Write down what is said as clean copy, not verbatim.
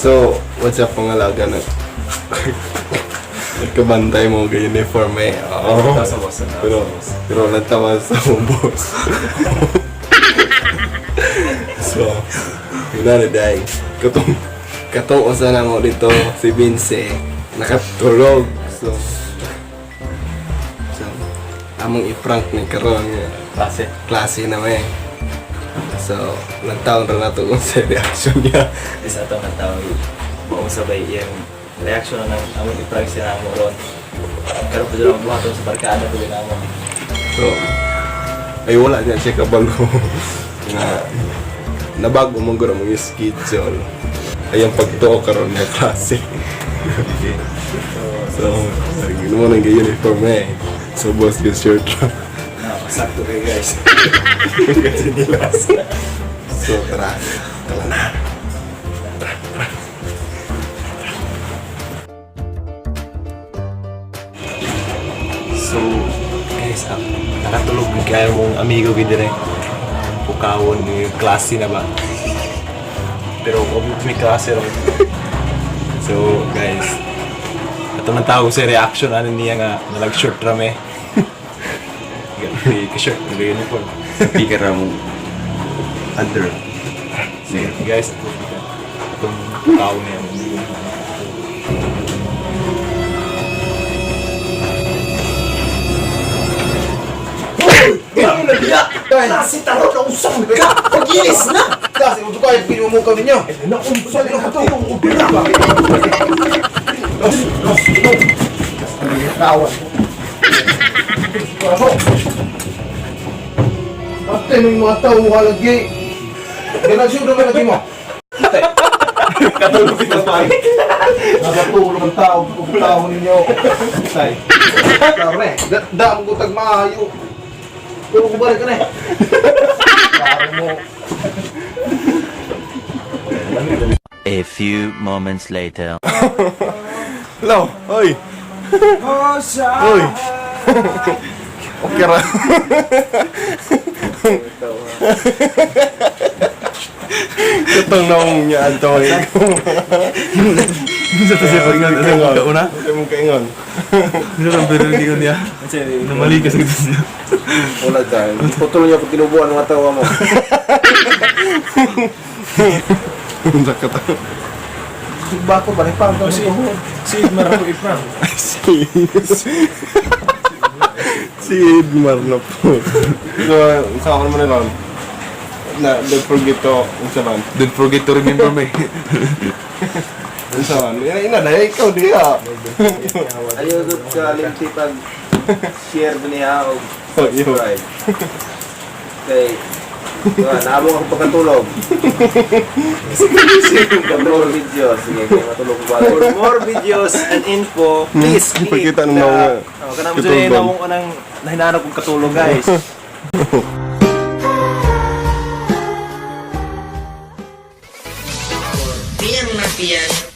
So, what's up mga laga na? Nagkabantay mo ga uniform eh. Oo. Pero nagtawa sa boss. So, yun na day. Katong usa na mo dito si Vince nakatulog. So among i-prank ni karon nga klase na may. So, nagtaon ra nato kung sa reaction niya. Isa to nagtaon mo sabay yung reaction na ng among i-prank siya ng ron. Karon pa dito buhaton sa barkada ko din amo. So, ay wala niya siya kabalo na nabago mong gano'n mong schedule. Ay ang pagtuo karon nga klase. So, gano'n mo nang uniform eh. So, boss, get shirt lang. Sakto kayo guys. Kasi nilas. So, tara. Tara na. So, guys, nakatulog kaya mong amigo ko dire. Pukawon yung klase na ba? Pero may klase rin. So, guys, ito man tawag sa reaction ano niya nga nalag-short rame. Ka-shirt, nag-uniform. Speaker mo under. Sige, guys, itong tao niya. Ganyan na biya! Kasi tarot na usang ka! Pag-inis na! Kasi ito kayo pinumukam ninyo! Naumsag na ito! Ubira! Kawan! Ate, may mga tao halagi! Ganagsiyo naman lagi mo! Katulog kita pa. Nakatulong ang tao, tao ninyo! Tay! Karne! Daan ko tagmahayo! Pero ko balik ka na eh! Karo mo! A few moments later. Hello! Hoy! Hoy! Okay ra. Katong naong niya ato eh. Bisa to siya pag una. Huwag mong kaingon. Bisa lang pero hindi ko niya. Namali ka sa niya. Wala dyan. Putol niya pag tinubuan ng atawa mo. Unsa ka ta? Bako ba? Parang ka mo. Si Idmar ako i-prank. Si Edmar na po. So, sa akin mo na lang. Don't forget to, unsa man. Don't forget to remember me. Unsa man. Ina na, ikaw diha. Ayaw doon ka linti pag share ba niya o subscribe. Okay. Naabong ako pagkatulog. More videos. Sige, kaya matulog ko ba? For more videos and info, please click Ipakita ng mga kanang mo sa namong unang nahinanap kong katulong guys. Bien Mafias